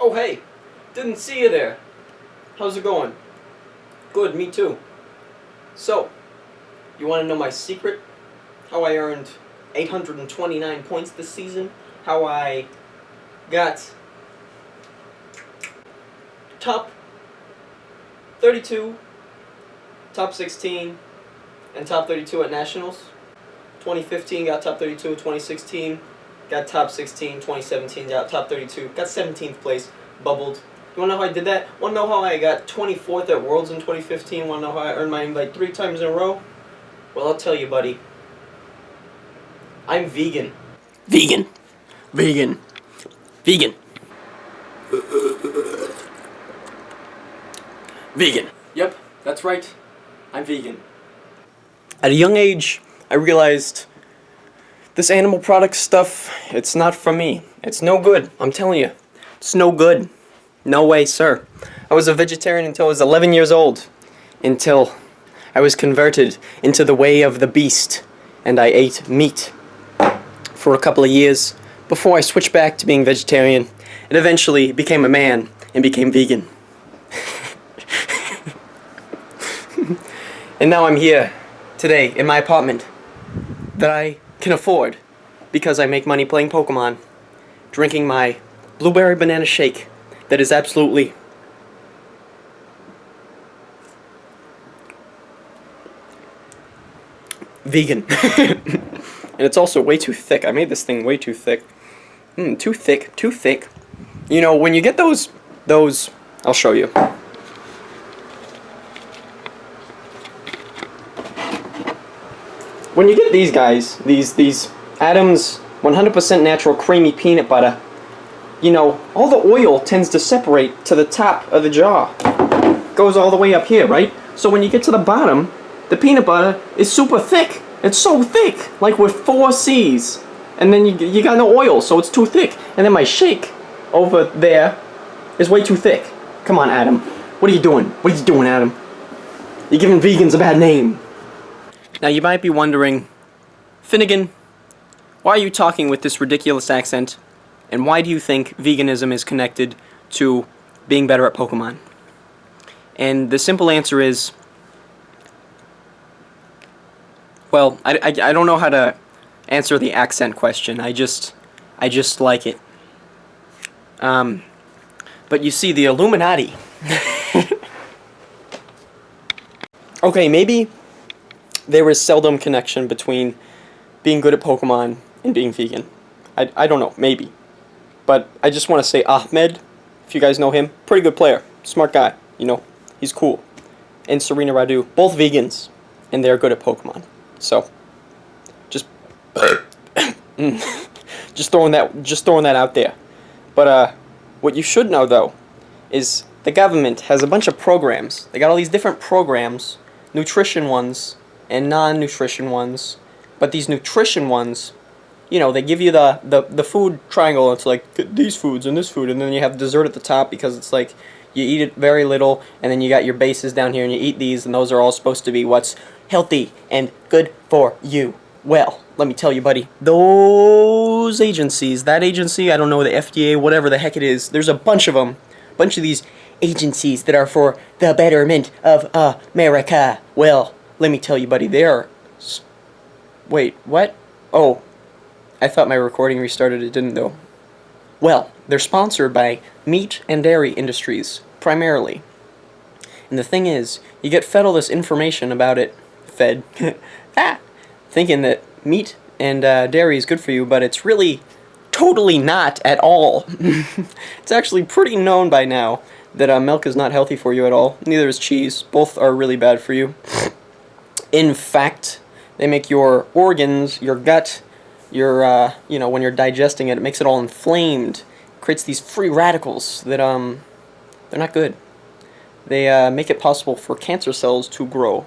Oh hey, didn't see you there. How's it going? Good, me too. So, you want to know my secret? How I earned 829 points this season? How I got top 32, top 16, and top 32 at Nationals. 2015 got top 32, 2016 got top 16, 2017 got top 32, got 17th place, bubbled. You wanna know how I did that? Wanna know how I got 24th at Worlds in 2015? Wanna know how I earned my invite 3 times in a row? Well, I'll tell you, buddy. I'm vegan. Vegan. Vegan. Vegan. Vegan. Yep, that's right. I'm vegan. At a young age, I realized this animal product stuff, it's not for me. It's no good. I'm telling you. It's no good. No way, sir. I was a vegetarian until I was 11 years old. Until I was converted into the way of the beast. And I ate meat for a couple of years before I switched back to being vegetarian. And eventually became a man and became vegan. And now I'm here today in my apartment that I can afford because I make money playing Pokemon, drinking my blueberry banana shake that is absolutely vegan. And it's also way too thick. I made this thing way too thick. Too thick, too thick. You know, when you get those, I'll show you. When you get these guys, these Adams 100% natural creamy peanut butter, you know, all the oil tends to separate to the top of the jar. Goes all the way up here, right? So when you get to the bottom, the peanut butter is super thick. It's so thick, like with 4 C's. And then you got no oil, so it's too thick. And then my shake over there is way too thick. Come on, Adam. What are you doing? What are you doing, Adam? You're giving vegans a bad name. Now you might be wondering, Finnegan, why are you talking with this ridiculous accent? And why do you think veganism is connected to being better at Pokemon? And the simple answer is, well, I don't know how to answer the accent question. I just like it. But you see, the Illuminati. Okay, maybe there is seldom connection between being good at Pokemon and being vegan. I don't know, maybe. But I just want to say Ahmed, if you guys know him, pretty good player, smart guy, you know, he's cool. And Serena Radu, both vegans, and they're good at Pokemon. So, just throwing that out there. But what you should know though is the government has a bunch of programs. They got all these different programs, nutrition ones and non-nutrition ones. But these nutrition ones, you know, they give you the food triangle. It's like these foods and this food, and then you have dessert at the top because it's like you eat it very little, and then you got your bases down here, and you eat these, and those are all supposed to be what's healthy and good for you. Well, let me tell you, buddy, those agencies, that agency, I don't know, the FDA, whatever the heck it is, there's a bunch of them, bunch of these agencies that are for the betterment of America. Well, let me tell you, buddy, they are... Wait, what? Oh, I thought my recording restarted, it didn't though. Well, they're sponsored by meat and dairy industries, primarily. And the thing is, you get fed all this information about it, thinking that meat and dairy is good for you, but it's really totally not at all. It's actually pretty known by now that milk is not healthy for you at all. Neither is cheese. Both are really bad for you. In fact, they make your organs, your gut, your, you know, when you're digesting it, it makes it all inflamed. It creates these free radicals that, they're not good. They make it possible for cancer cells to grow.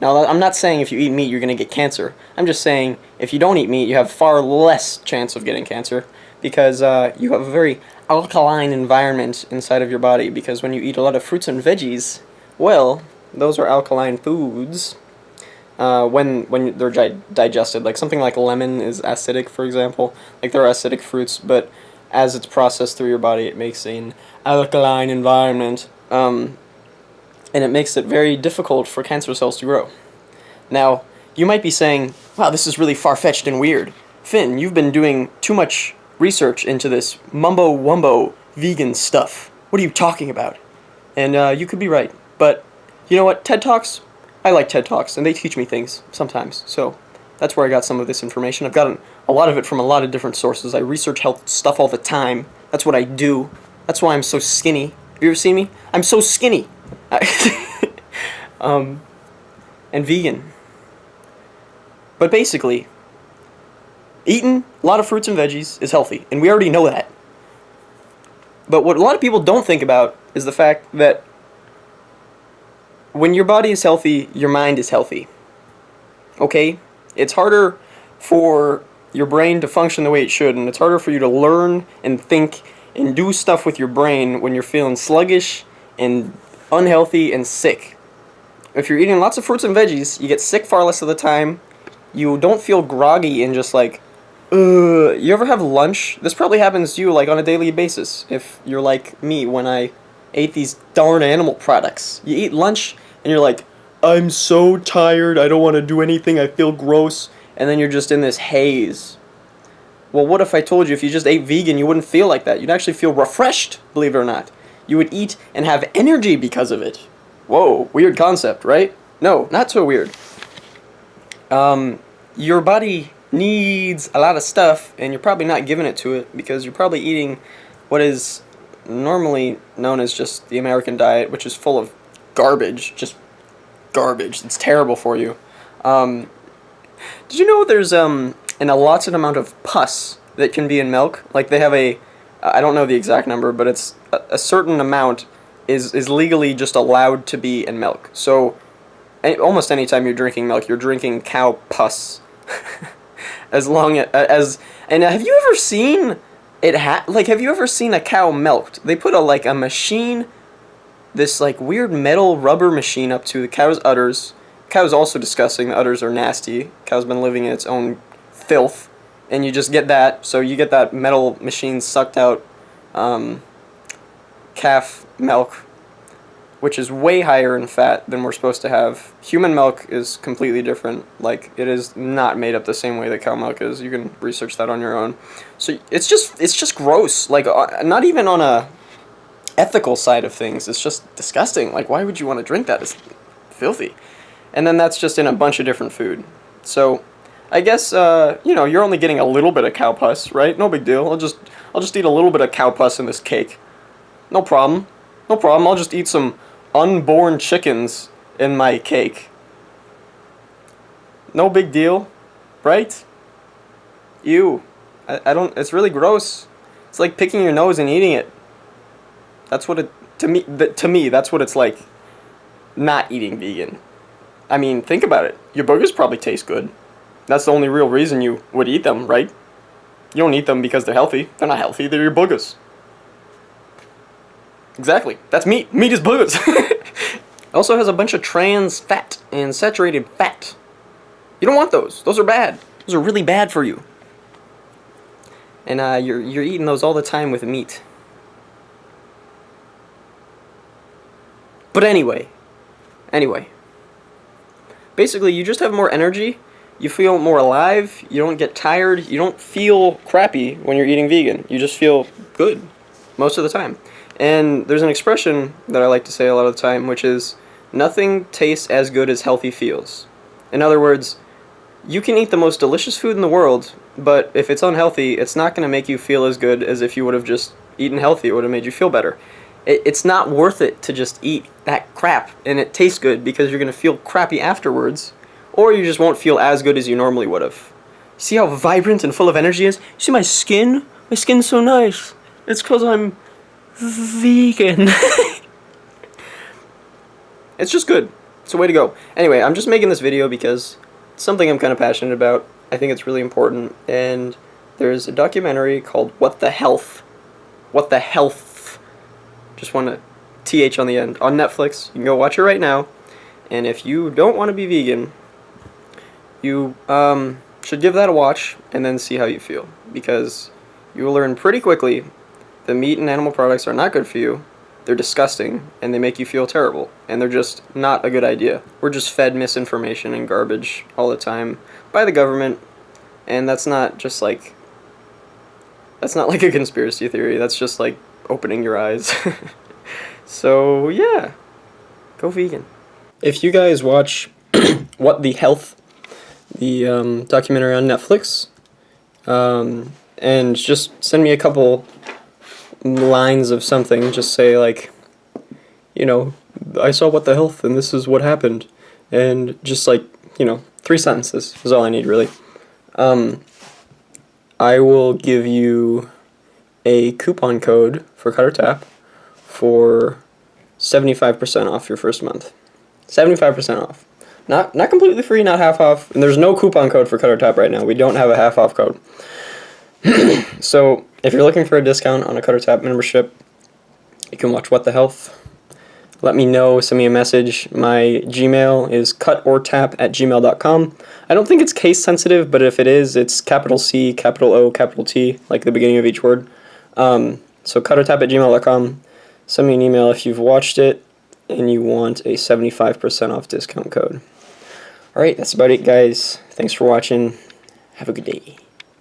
Now, I'm not saying if you eat meat you're going to get cancer. I'm just saying if you don't eat meat you have far less chance of getting cancer because you have a very alkaline environment inside of your body, because when you eat a lot of fruits and veggies, well, those are alkaline foods. When they're digested, like something like lemon is acidic, for example. Like there are acidic fruits, but as it's processed through your body, it makes an alkaline environment, and it makes it very difficult for cancer cells to grow. Now, you might be saying, wow, this is really far-fetched and weird. Finn, you've been doing too much research into this mumbo-wumbo vegan stuff. What are you talking about? And you could be right. But you know what? TED Talks, I like TED Talks, and they teach me things sometimes. So that's where I got some of this information. I've gotten a lot of it from a lot of different sources. I research health stuff all the time. That's what I do. That's why I'm so skinny. Have you ever seen me? I'm so skinny. And vegan. But basically, eating a lot of fruits and veggies is healthy, and we already know that. But what a lot of people don't think about is the fact that when your body is healthy, your mind is healthy. Okay? It's harder for your brain to function the way it should, and it's harder for you to learn and think and do stuff with your brain when you're feeling sluggish and unhealthy and sick. If you're eating lots of fruits and veggies, you get sick far less of the time. You don't feel groggy and just like, you ever have lunch? This probably happens to you like on a daily basis if you're like me when I ate these darn animal products. You eat lunch and you're like, I'm so tired, I don't want to do anything, I feel gross, and then you're just in this haze. Well, what if I told you if you just ate vegan, you wouldn't feel like that? You'd actually feel refreshed, believe it or not. You would eat and have energy because of it. Whoa, weird concept, right? No, not so weird. Your body needs a lot of stuff, and you're probably not giving it to it because you're probably eating what is normally known as just the American diet, which is full of garbage, just garbage. It's terrible for you. Did you know there's an allotted amount of pus that can be in milk? Like they have I don't know the exact number, but it's a certain amount is legally just allowed to be in milk. So almost any time you're drinking milk, you're drinking cow pus. As long as and have you ever seen have you ever seen a cow milked? They put a machine, this like weird metal rubber machine up to the cow's udders. Cow's also disgusting. The udders are nasty. Cow's been living in its own filth, and you just get that. So you get that metal machine sucked out calf milk, which is way higher in fat than we're supposed to have. Human milk is completely different. Like, it is not made up the same way that cow milk is. You can research that on your own. So it's just gross. Like, not even on a ethical side of things. It's just disgusting. Like, why would you want to drink that? It's filthy. And then that's just in a bunch of different food. So I guess you're only getting a little bit of cow pus, right? No big deal. I'll just eat a little bit of cow pus in this cake. No problem. No problem. I'll just eat some unborn chickens in my cake. No big deal, right? Ew. I don't, it's really gross. It's like picking your nose and eating it. That's what to me, that's what it's like not eating vegan. I mean, think about it. Your burgers probably taste good. That's the only real reason you would eat them, right? You don't eat them because they're healthy. They're not healthy. They're your boogers. Exactly. That's meat. Meat is boogers. It also has a bunch of trans fat and saturated fat. You don't want those. Those are bad. Those are really bad for you. And you're eating those all the time with meat. But anyway. Basically, you just have more energy. You feel more alive. You don't get tired. You don't feel crappy when you're eating vegan. You just feel good most of the time. And there's an expression that I like to say a lot of the time, which is, nothing tastes as good as healthy feels. In other words, you can eat the most delicious food in the world, but if it's unhealthy, it's not going to make you feel as good as if you would have just eaten healthy. It would have made you feel better. It's not worth it to just eat that crap, and it tastes good because you're going to feel crappy afterwards, or you just won't feel as good as you normally would have. See how vibrant and full of energy it is? See my skin? My skin's so nice. It's because I'm vegan. It's just good. It's a way to go. Anyway, I'm just making this video because it's something I'm kind of passionate about. I think it's really important. And there's a documentary called What the Health. What the Health. Just want to TH on the end. On Netflix. You can go watch it right now. And if you don't want to be vegan, you should give that a watch and then see how you feel. Because you will learn pretty quickly that meat and animal products are not good for you. They're disgusting, and they make you feel terrible, and they're just not a good idea. We're just fed misinformation and garbage all the time by the government, and that's not like a conspiracy theory. That's just like opening your eyes. So yeah, go vegan. If you guys watch What the Health, the documentary on Netflix, and just send me a couple lines of something, just say like, I saw What the Health and this is what happened, and just like, 3 sentences is all I need really. I will give you a coupon code for Cutter Tap for 75% off your first month. 75% off. Not completely free, not half off, and there's no coupon code for Cutter Tap right now. We don't have a half off code. So if you're looking for a discount on a Cutter Tap membership, you can watch What the Health. Let me know, send me a message. My Gmail is cutortap@gmail.com. I don't think it's case sensitive, but if it is, it's capital C, capital O, capital T, like the beginning of each word. So cutortap@gmail.com. Send me an email if you've watched it and you want a 75% off discount code. Alright, that's about it, guys. Thanks for watching. Have a good day.